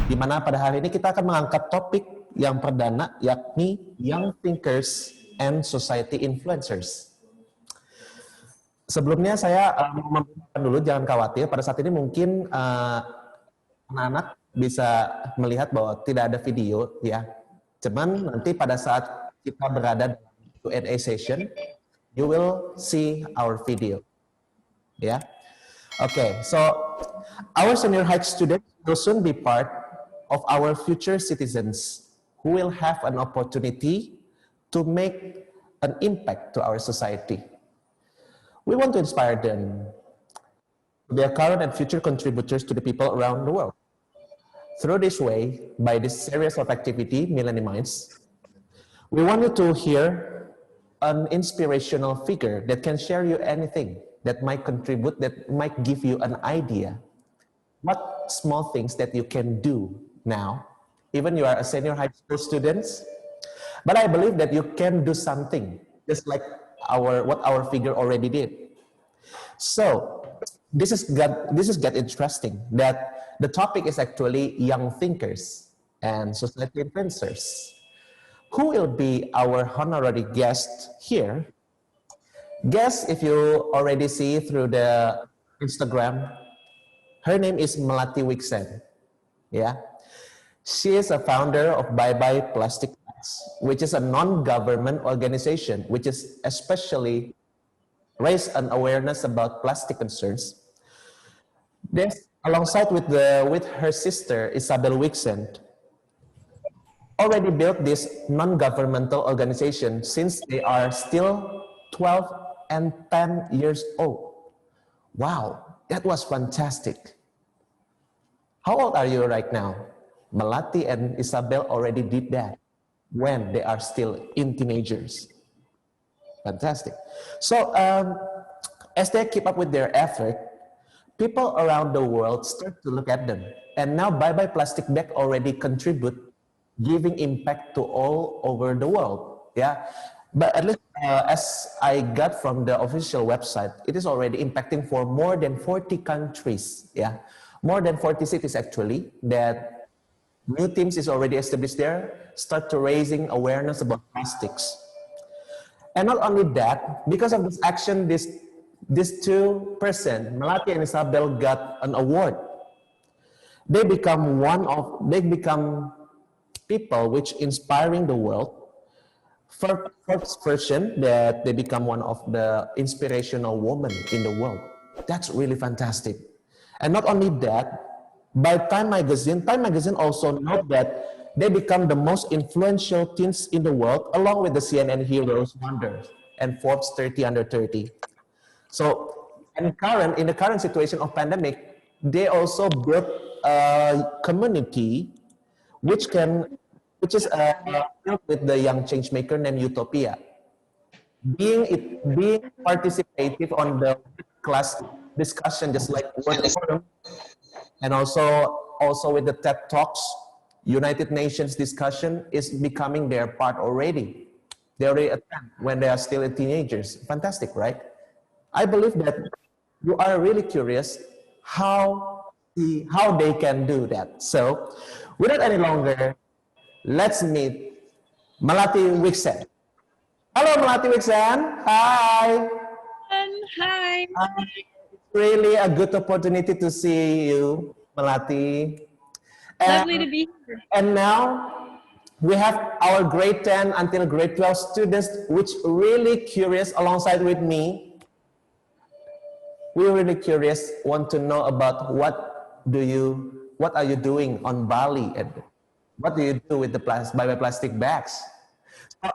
di mana pada hari ini kita akan mengangkat topik yang perdana, yakni Young Thinkers and Society Influencers. Sebelumnya saya memberitahukan dulu, jangan khawatir, pada saat ini mungkin anak-anak bisa melihat bahwa tidak ada video, ya. Cuman nanti pada saat kita berada dalam Q&A session, you will see our video. Yeah. Okay, so our senior high students will soon be part of our future citizens who will have an opportunity to make an impact to our society. We want to inspire them to be current and future contributors to the people around the world. Through this way, by this series of activity, Milleniminds, we want you to hear an inspirational figure that can share you anything, that might contribute, that might give you an idea. What small things that you can do now, even you are a senior high school student, but I believe that you can do something, just like what our figure already did. So this is get interesting, that the topic is actually young thinkers and society influencers. Who will be our honorary guest here? Guess, if you already see through the Instagram, her name is Melati Wijsen. Yeah, she is a founder of Bye Bye Plastic Bags, which is a non-government organization which is especially raise an awareness about plastic concerns. This, alongside with her sister Isabel Wijsen, already built this non-governmental organization since they are still 12 and 10 years old. Wow, that was fantastic. How old are you right now? Melati and Isabel already did that when they are still in teenagers. Fantastic. So as they keep up with their effort, people around the world start to look at them. And now Bye Bye Plastic Bag already contribute, giving impact to all over the world. Yeah, but at least as I got from the official website, it is already impacting for more than 40 countries. Yeah, more than 40 cities actually, that new teams is already established there, start to raising awareness about plastics. And not only that, because of this action, these two persons, Melati and Isabel, got an award. They become people which inspiring the world. First person that they become one of the inspirational women in the world. That's really fantastic. And not only that, by Time Magazine also note that they become the most influential teens in the world, along with the CNN Heroes Wonders and Forbes 30 under 30. So, in the current situation of pandemic, they also built a community which is built with the young change maker named Utopia. Being participative on the class discussion, just like World Forum, and also with the TED Talks, United Nations discussion is becoming their part already. They already attend when they are still teenagers. Fantastic, right? I believe that you are really curious how they can do that. So, without any longer, let's meet Melati Wijsen. Hello, Melati Wijsen. Hi. Hi. It's really a good opportunity to see you, Melati. Lovely to be here. And now we have our grade 10 until grade 12 students, which really curious alongside with me. We're really curious, want to know about what are you doing on Bali, and what do you do with the Bye Bye Plastic Bags? So,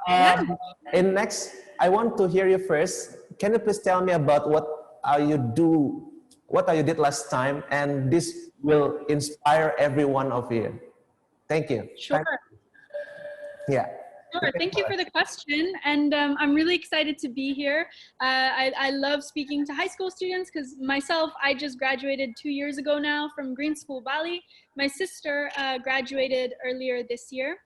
in next, I want to hear you first. Can you please tell me about what you did last time, and this will inspire every one of you. Thank you. Sure. Yeah. Sure. Thank you for the question, and I'm really excited to be here. I love speaking to high school students because myself, I just graduated 2 years ago now from Green School Bali. My sister graduated earlier this year,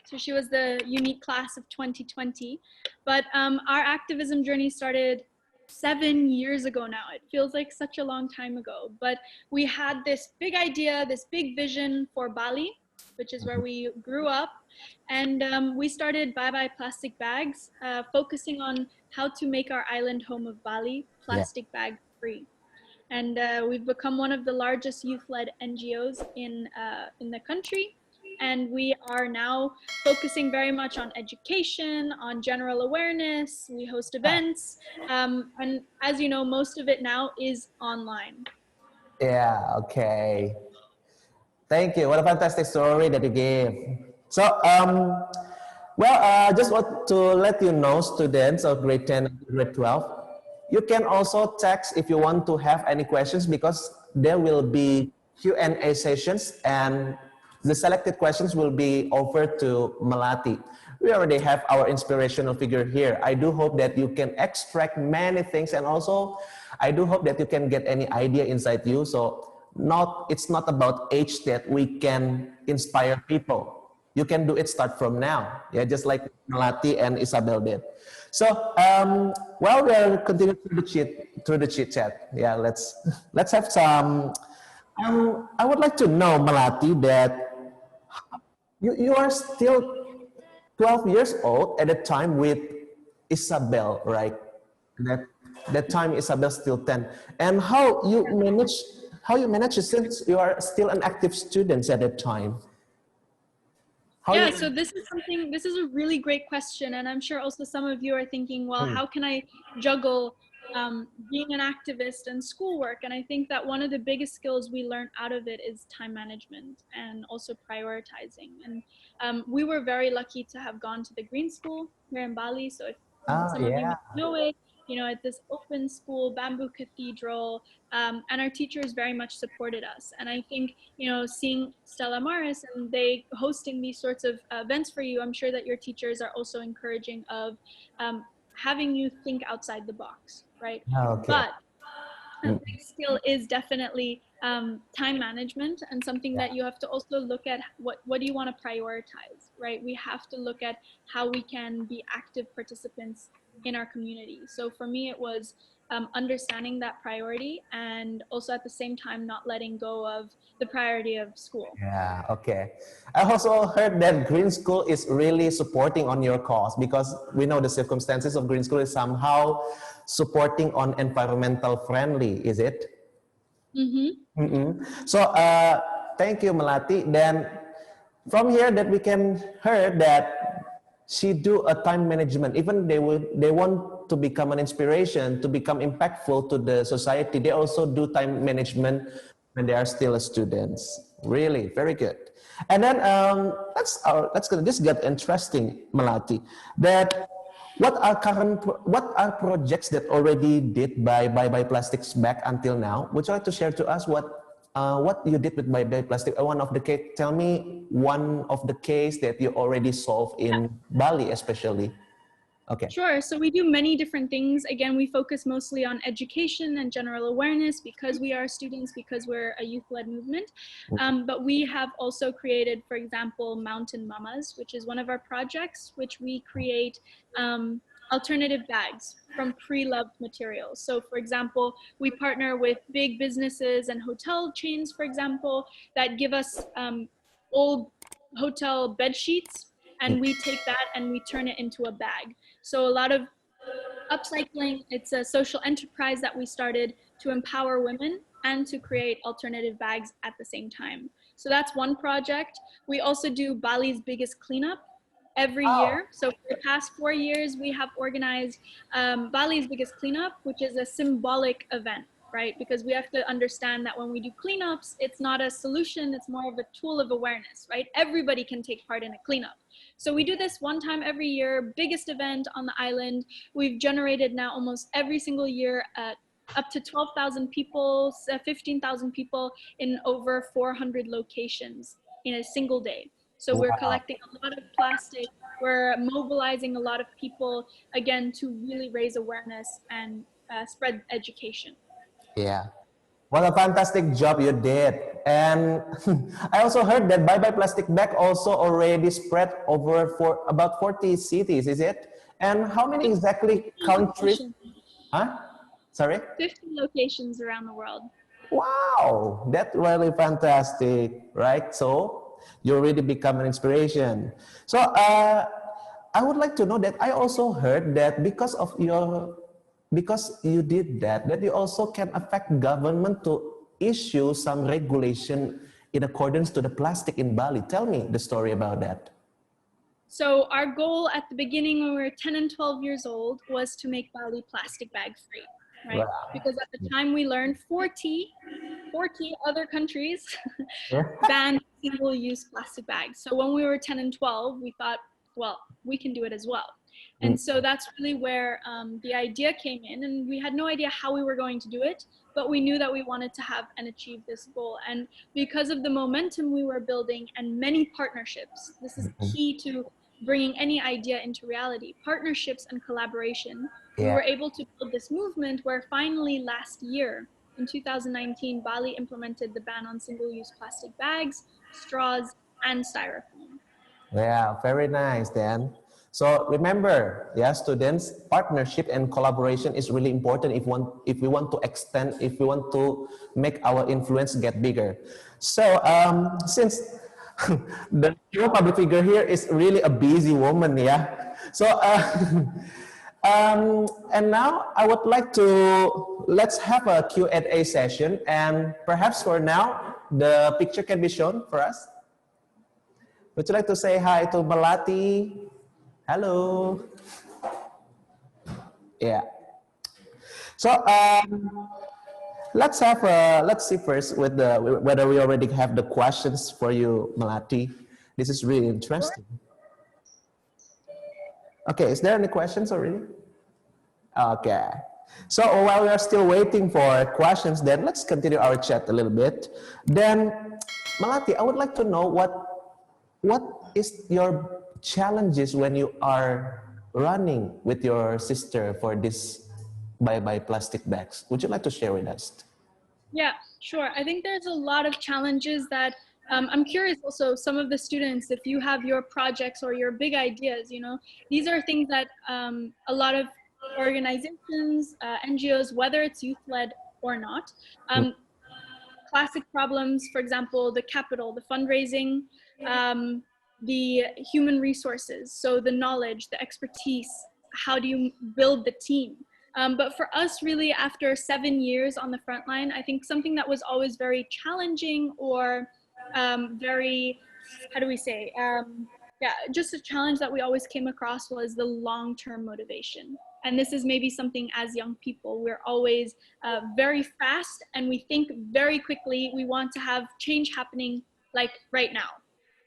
so she was the unique class of 2020. But our activism journey started 7 years ago now. It feels like such a long time ago, but we had this big idea, this big vision for Bali, which is where we grew up. And we started Bye Bye Plastic Bags, focusing on how to make our island home of Bali Yeah. plastic bag free. And we've become one of the largest youth-led NGOs in the country. And we are now focusing very much on education, on general awareness. We host events. And as you know, most of it now is online. Yeah, okay. Thank you. What a fantastic story that you gave. So, just want to let you know, students of grade 10 and grade 12, you can also text if you want to have any questions, because there will be Q&A sessions and the selected questions will be offered to Melati. We already have our inspirational figure here. I do hope that you can extract many things, and also I do hope that you can get any idea inside you. So it's not about age that we can inspire people. You can do it start from now. Yeah, just like Melati and Isabel did. So we'll continue through the chit chat. Yeah, let's have some. I would like to know, Melati, that you are still 12 years old at the time with Isabel, right? That time Isabel still 10. And how you manage since you are still an active student at that time? So this is a really great question. And I'm sure also some of you are thinking, well, how can I juggle being an activist and schoolwork? And I think that one of the biggest skills we learn out of it is time management and also prioritizing. And we were very lucky to have gone to the Green School here in Bali. So if some of you may know it, at this open school, bamboo cathedral, and our teachers very much supported us. And I think, seeing Stella Maris and they hosting these sorts of events for you, I'm sure that your teachers are also encouraging of having you think outside the box, right? Okay. But a big skill is definitely time management, and something that you have to also look at what do you want to prioritize, right? We have to look at how we can be active participants in our community. So for me, it was understanding that priority, and also at the same time not letting go of the priority of school. Yeah, okay. I also heard that Green School is really supporting on your cause, because we know the circumstances of Green School is somehow supporting on environmental friendly, is it? So thank you, Melati. Then from here that we can hear that she do a time management. Even they want to become an inspiration, to become impactful to the society, they also do time management when they are still students. Really, very good. And then this get interesting, Melati. That what are projects that already did by Plastics back until now? Would you like to share to us what you did with Bye Bye Plastic? Tell me one of the case that you already solved in Bali, especially. Okay. Sure. So we do many different things. Again, we focus mostly on education and general awareness because we are students, because we're a youth-led movement. But we have also created, for example, Mountain Mamas, which is one of our projects, which we create alternative bags from pre-loved materials. So for example, we partner with big businesses and hotel chains, for example, that give us old hotel bed sheets, and we take that and we turn it into a bag. So a lot of upcycling, it's a social enterprise that we started to empower women and to create alternative bags at the same time. So that's one project. We also do Bali's biggest cleanup every year. So for the past 4 years, we have organized Bali's biggest cleanup, which is a symbolic event, right? Because we have to understand that when we do cleanups, it's not a solution, it's more of a tool of awareness, right? Everybody can take part in a cleanup. So we do this one time every year, biggest event on the island. We've generated now almost every single year up to 12,000 people, 15,000 people in over 400 locations in a single day. So we're collecting a lot of plastic, we're mobilizing a lot of people, again, to really raise awareness and spread education. Yeah. What a fantastic job you did. And I also heard that Bye Bye Plastic Bag also already spread over for about 40 cities, is it? And how many exactly countries? Huh? Sorry? 50 locations around the world. Wow, that's really fantastic, right? So you already become an inspiration. So I would like to know that I also heard that because you did that, that you also can affect government to issue some regulation in accordance to the plastic in Bali. Tell me the story about that. So our goal at the beginning when we were 10 and 12 years old was to make Bali plastic bag free, right? Wow. Because at the time we learned 40 other countries Yeah. banned single-use plastic bags. So when we were 10 and 12, we thought, well, we can do it as well. And so that's really where the idea came in, and we had no idea how we were going to do it, but we knew that we wanted to have and achieve this goal. And because of the momentum we were building and many partnerships, this is key to bringing any idea into reality, partnerships and collaboration, we were able to build this movement where finally last year, in 2019, Bali implemented the ban on single-use plastic bags, straws, and styrofoam. Yeah, very nice, Dan. So remember, yeah, students, partnership and collaboration is really important if we want to extend, if we want to make our influence get bigger. So since the public figure here is really a busy woman, yeah. So and now I would like to let's have a Q&A session, and perhaps for now the picture can be shown for us. Would you like to say hi to Melati? Hello. Yeah. So let's see first with whether we already have the questions for you, Melati. This is really interesting. Okay, is there any questions already? Okay. So while we are still waiting for questions, then let's continue our chat a little bit. Then, Melati, I would like to know what is your challenges when you are running with your sister for this bye-bye plastic bags? Would you like to share with us? Yeah, sure. I think there's a lot of challenges that I'm curious also, some of the students, if you have your projects or your big ideas, you know, these are things that a lot of organizations, NGOs, whether it's youth-led or not, classic problems, for example, the capital, the fundraising, the human resources, so the knowledge, the expertise, how do you build the team? But for us, really, after 7 years on the front line, I think something that was always very challenging or very, how do we say, yeah, just a challenge that we always came across was the long-term motivation. And this is maybe something as young people, we're always very fast and we think very quickly. We want to have change happening like right now.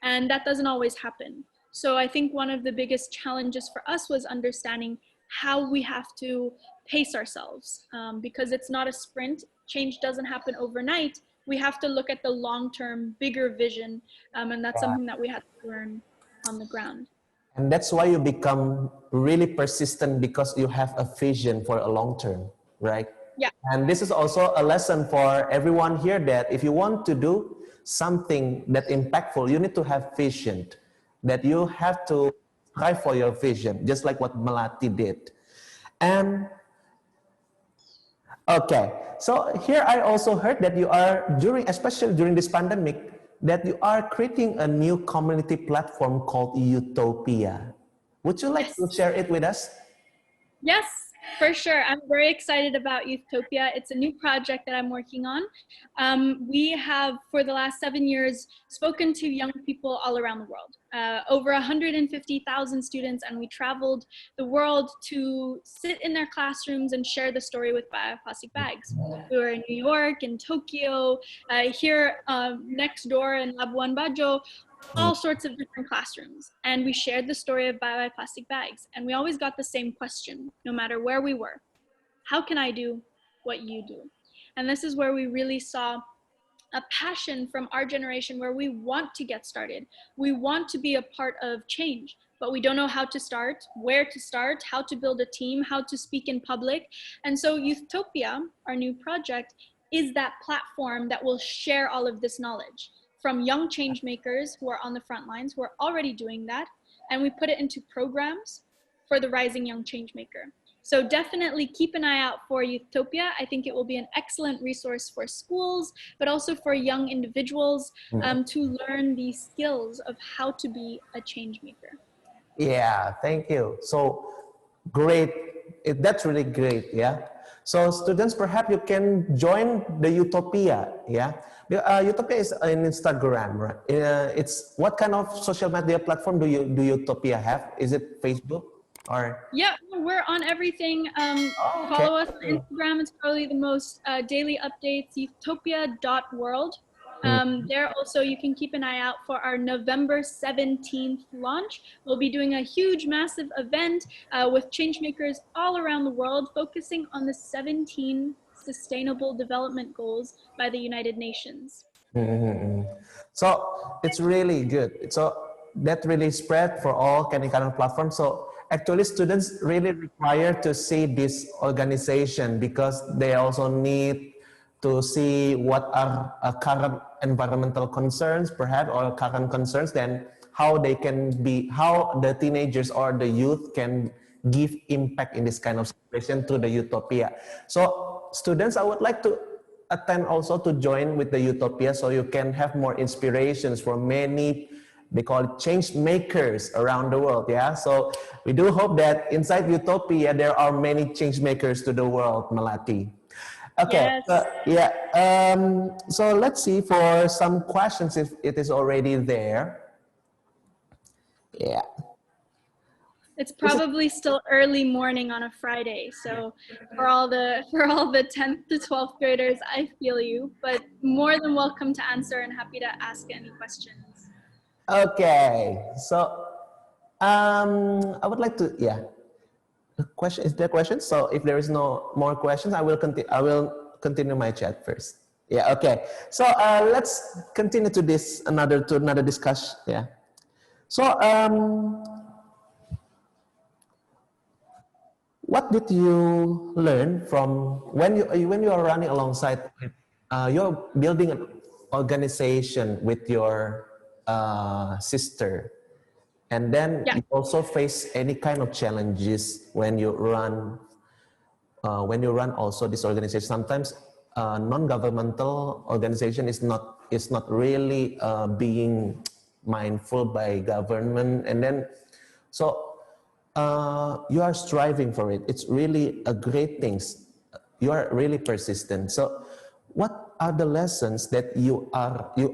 And that doesn't always happen. So I think one of the biggest challenges for us was understanding how we have to pace ourselves because it's not a sprint. Change doesn't happen overnight. We have to look at the long-term, bigger vision. And that's something that we had to learn on the ground. And that's why you become really persistent, because you have a vision for a long term, right? Yeah. And this is also a lesson for everyone here that if you want to do something that impactful, you need to have vision, that you have to strive for your vision, just like what Melati did. And okay, so here I also heard that you are especially during this pandemic, that you are creating a new community platform called Utopia. Would you like to share it with us? Yes, for sure. I'm very excited about Utopia. It's a new project that I'm working on. We have, for the last 7 years, spoken to young people all around the world. Over 150,000 students, and we traveled the world to sit in their classrooms and share the story with bioplastic bags. We were in New York, in Tokyo, here next door in Labuan Bajo, all sorts of different classrooms. And we shared the story of bioplastic bags. And we always got the same question, no matter where we were. How can I do what you do? And this is where we really saw a passion from our generation where we want to get started. We want to be a part of change, but we don't know how to start, where to start, how to build a team, how to speak in public. And so Utopia, our new project, is that platform that will share all of this knowledge from young change makers who are on the front lines, who are already doing that. And we put it into programs for the rising young change maker. So definitely keep an eye out for Youthopia. I think it will be an excellent resource for schools, but also for young individuals to learn the skills of how to be a change maker. Yeah, thank you. So great. That's really great. Yeah. So students, perhaps you can join the Utopia. Yeah. Utopia is an Instagram, right? It's what kind of social media platform do Utopia have? Is it Facebook or? Yeah, we're on everything. Oh, okay. Follow us on Instagram. It's probably the most daily updates, utopia.world. There also, you can keep an eye out for our November 17th launch. We'll be doing a huge, massive event with changemakers all around the world, focusing on the 17 Sustainable Development Goals by the United Nations. So it's really good. So that really spread for all kind of platforms. So actually students really require to see this organization because they also need to see what are current environmental concerns perhaps or current concerns, then how they can be, how the teenagers or the youth can give impact in this kind of situation to the Utopia. So students, I would like to attend also to join with the Utopia so you can have more inspirations from many, they call it change makers around the world. Yeah, so we do hope that inside Utopia there are many change makers to the world, Melati. Okay, Yes. so let's see for some questions if it is already there. Yeah. It's probably still early morning on a Friday, so for all the 10th to 12th graders, I feel you, but more than welcome to answer and happy to ask any questions. Okay, so I would like to, yeah. Question, is there questions? So if there is no more questions, I will continue my chat first. Yeah, okay. So let's continue to another discussion. Yeah. So what did you learn from when you are running alongside you're building an organization with your sister, and then you also face any kind of challenges when you run also this organization. Sometimes non-governmental organization is not really being mindful by government, and then so you are striving for it. It's really a great thing. You are really persistent. So what are the lessons that you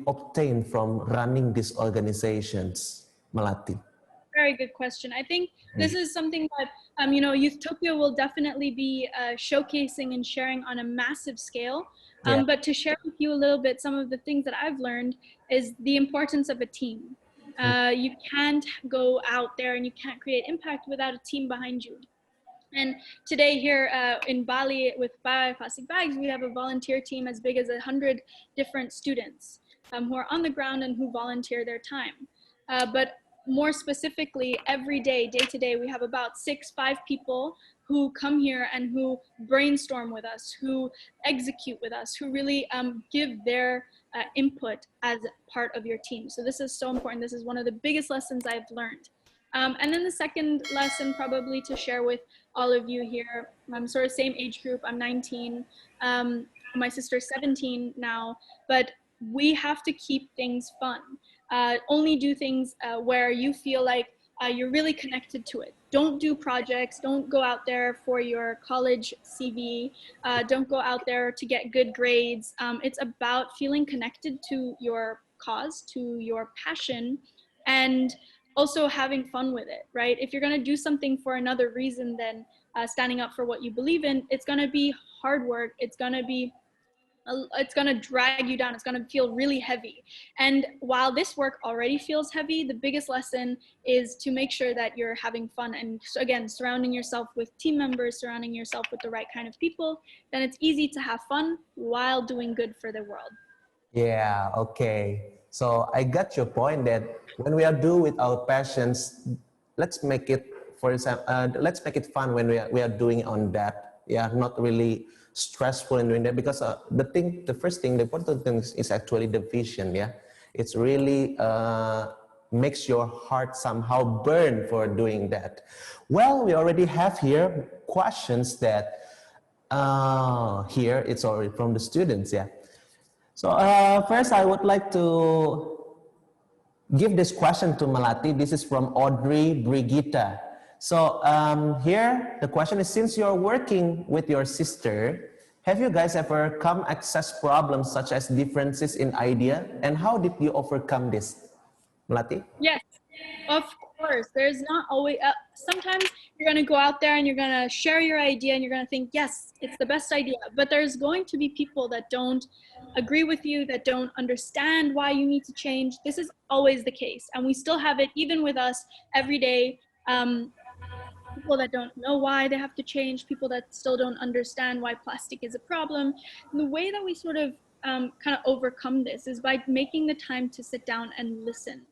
obtain from running these organizations, Melati? Very good question. I think this is something that Youthopia will definitely be showcasing and sharing on a massive scale. But to share with you a little bit, some of the things that I've learned is the importance of a team. You can't go out there and you can't create impact without a team behind you. And today here in Bali with Bioplastic Bags, we have a volunteer team as big as 100 different students who are on the ground and who volunteer their time. But more specifically, every day, day to day, we have about 5 people who come here and who brainstorm with us, who execute with us, who really give their input as part of your team. So this is so important. This is one of the biggest lessons I've learned. And then the second lesson probably to share with all of you here, I'm sort of same age group, I'm 19, my sister's 17 now, but we have to keep things fun. Only do things where you feel like you're really connected to it. Don't do projects, don't go out there for your college CV, don't go out there to get good grades. It's about feeling connected to your cause, to your passion, and also having fun with it, right? If you're gonna do something for another reason than standing up for what you believe in, it's gonna be hard work, it's gonna drag you down, it's gonna feel really heavy. And while this work already feels heavy, the biggest lesson is to make sure that you're having fun, and again, surrounding yourself with team members, surrounding yourself with the right kind of people, then it's easy to have fun while doing good for the world. Yeah, okay. So I got your point that when we are doing with our passions, let's make it, for example, let's make it fun when we are doing on that. Yeah, not really stressful in doing that, because the important thing is actually the vision. Yeah, it's really makes your heart somehow burn for doing that? Well, we already have here questions that here it's already from the students, yeah. So first I would like to give this question to Melati. This is from Audrey Brigitta. So here the question is, since you're working with your sister, have you guys ever come across problems such as differences in idea, and how did you overcome this? Melati? Yes, of course. There's not always, sometimes you're going to go out there and you're going to share your idea and you're going to think, yes, it's the best idea. But there's going to be people that don't agree with you, that don't understand why you need to change. This is always the case. And we still have it even with us every day. People that don't know why they have to change, people that still don't understand why plastic is a problem. And the way that we sort of kind of overcome this is by making the time to sit down and listen.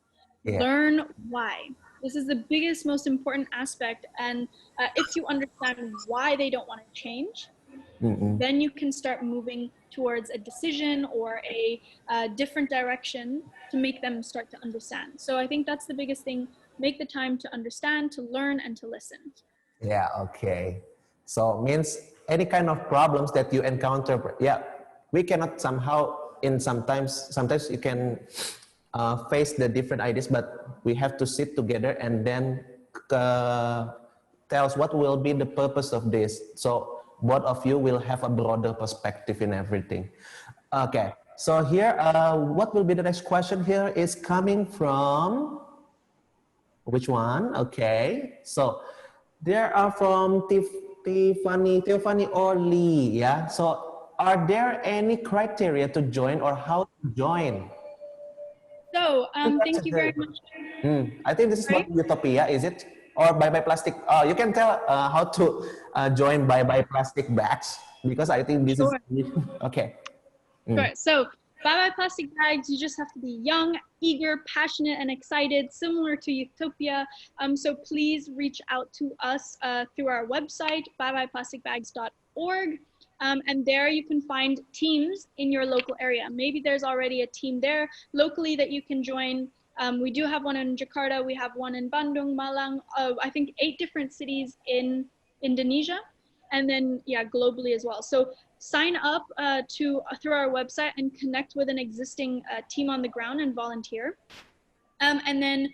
Yeah. Learn why. This is the biggest, most important aspect. And if you understand why they don't want to change, then you can start moving towards a decision or a different direction to make them start to understand. So I think that's the biggest thing. Make the time to understand, to learn, and to listen. Yeah, okay. So means any kind of problems that you encounter, yeah, we cannot somehow, sometimes you can face the different ideas, but we have to sit together and then tell us what will be the purpose of this. So both of you will have a broader perspective in everything. Okay, so here, what will be the next question here is coming from, which one? Okay, so there are from Tiffany or Lee, yeah? So are there any criteria to join or how to join? So, thank you very much. I think this is about Utopia, is it? Or Bye Bye Plastic? You can tell how to join Bye Bye Plastic Bags, because I think this is, okay. Sure, so Bye Bye Plastic Bags, you just have to be young, eager, passionate, and excited, similar to Utopia. So please reach out to us through our website, byebyeplasticbags.org. And there you can find teams in your local area. Maybe there's already a team there locally that you can join. We do have one in Jakarta. We have one in Bandung, Malang, I think 8 different cities in Indonesia. And then, yeah, globally as well. So sign up through our website and connect with an existing team on the ground and volunteer. And then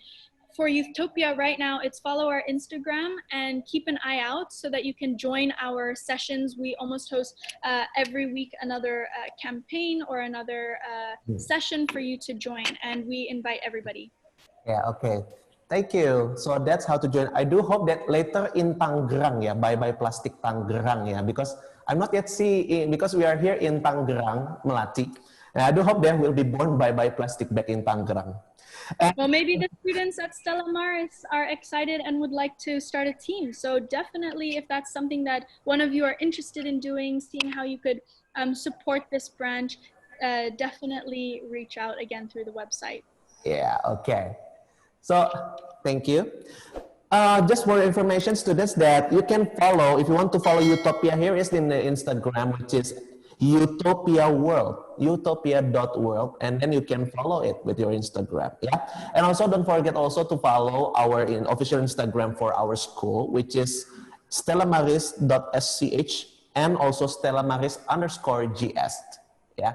for Youthopia right now, it's follow our Instagram and keep an eye out so that you can join our sessions. We almost host every week another campaign or another session for you to join, and we invite everybody. Yeah, okay. Thank you. So that's how to join. I do hope that later in Tangerang, yeah, Bye Bye Plastic Tangerang, yeah, because I'm not yet seeing, because we are here in Tangerang, Melati. And I do hope there will be born Bye Bye Plastic back in Tangerang. Well, maybe the students at Stella Maris are excited and would like to start a team. So definitely, if that's something that one of you are interested in doing, seeing how you could support this branch, definitely reach out again through the website. Yeah, okay. So, thank you. Just for information, students, that you can follow, if you want to follow Utopia, here is in the Instagram, which is Utopia World, utopia.world, and then you can follow it with your Instagram, yeah? And also don't forget also to follow our official Instagram for our school, which is stellamaris.sch and also stellamaris_gs, yeah?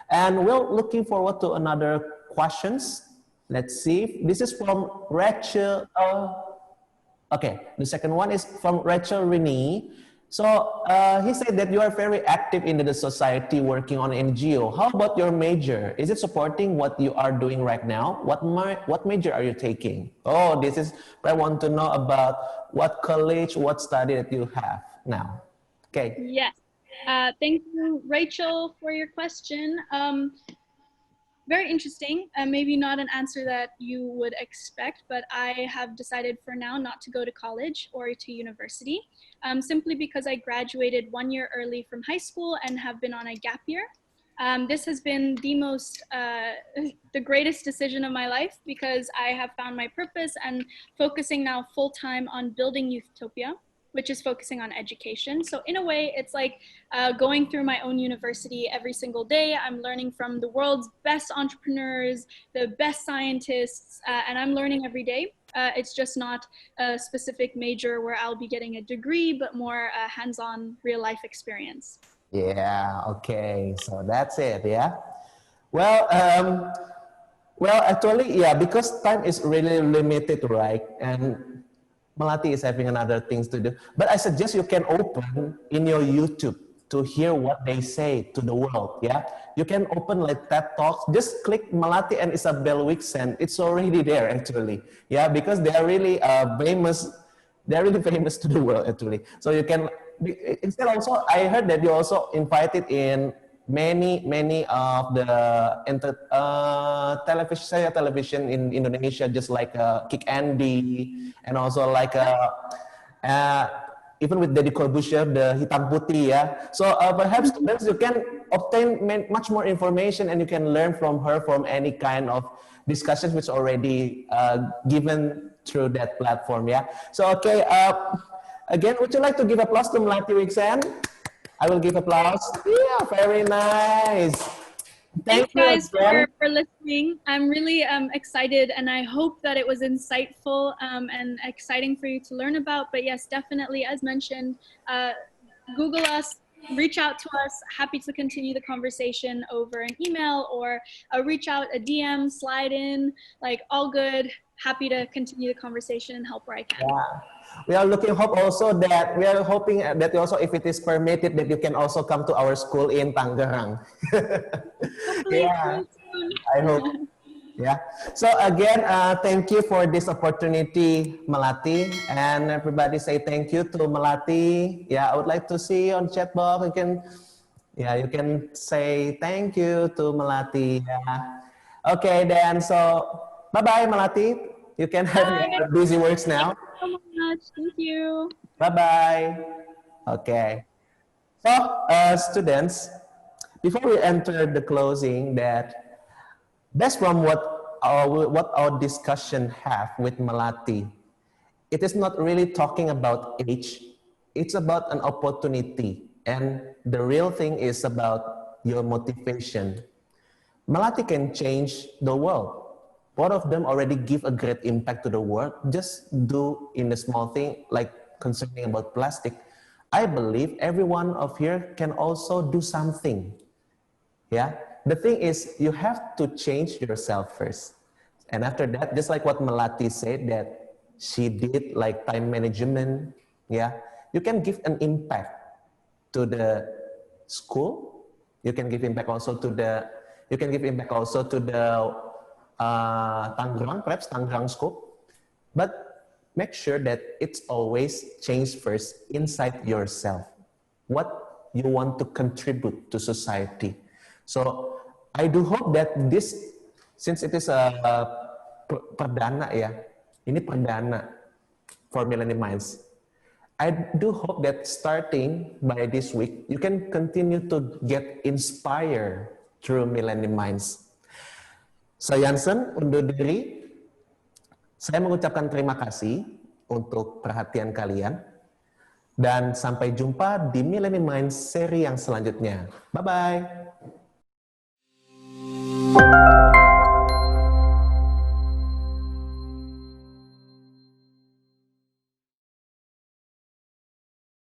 And we're looking forward to another questions. Let's see, this is from Rachel. Okay, the second one is from Rachel Rini. So he said that you are very active in the society working on NGO. How about your major? Is it supporting what you are doing right now? What major are you taking? Oh, this is, I want to know about what college, what study that you have now. Okay. Yes. Thank you, Rachel, for your question. Very interesting. Maybe not an answer that you would expect, but I have decided for now not to go to college or to university, simply because I graduated 1 year early from high school and have been on a gap year. This has been the greatest decision of my life, because I have found my purpose and focusing now full-time on building Youthopia, which is focusing on education. So in a way, it's like going through my own university every single day. I'm learning from the world's best entrepreneurs, the best scientists, and I'm learning every day. It's just not a specific major where I'll be getting a degree, but more a hands-on real life experience. Yeah, okay. So that's it, yeah. Well, actually, yeah, because time is really limited, right? And Melati is having another things to do. But I suggest you can open in your YouTube to hear what they say to the world, yeah? You can open like TED Talks, just click Melati and Isabel Wijsen. It's already there, actually. Yeah, because they are really famous. They're really famous to the world, actually. So you can, instead also, I heard that you also invited in many of the television in Indonesia, just like Kick Andy, and also like even with Deddy Corbuzier, the Hitam Putih, yeah. So perhaps students, you can obtain much more information, and you can learn from her from any kind of discussions which already given through that platform, yeah. So okay, again, would you like to give applause to Melati Wijsen? I will give applause. Yeah, very nice. Thanks, You guys, again. for listening. I'm really excited, and I hope that it was insightful and exciting for you to learn about. But yes, definitely, as mentioned, Google us, reach out to us. Happy to continue the conversation over an email or reach out, a DM, slide in, like all good. Happy to continue the conversation and help where I can. Yeah. We are hoping that also, if it is permitted, that you can also come to our school in Tangerang. Hopefully, Yeah, soon. I hope. Yeah. So again, thank you for this opportunity, Melati, and everybody say thank you to Melati. Yeah, I would like to see on chat box. You can say thank you to Melati. Yeah. Okay, then. So bye bye, Melati. You can have Bye. your busy works Thank now. you so much. Thank you. Bye bye. Okay. So, students, before we enter the closing, that based from what our discussion have with Melati, it is not really talking about age. It's about an opportunity, and the real thing is about your motivation. Melati can change the world. Both of them already give a great impact to the world. Just do in the small thing, like concerning about plastic. I believe every one of here can also do something. Yeah. The thing is, you have to change yourself first. And after that, just like what Melati said, that she did like time management. Yeah. You can give an impact to the school. You can give impact also to the Tangerang, perhaps Tangerang school. But make sure that it's always changed first inside yourself. What you want to contribute to society. So I do hope that this, since it is a perdana ya, ini perdana for Milleniminds. I do hope that starting by this week, you can continue to get inspired through Milleniminds. Saya Jansen undur diri. Saya mengucapkan terima kasih untuk perhatian kalian. Dan sampai jumpa di Milleniminds seri yang selanjutnya. Bye-bye.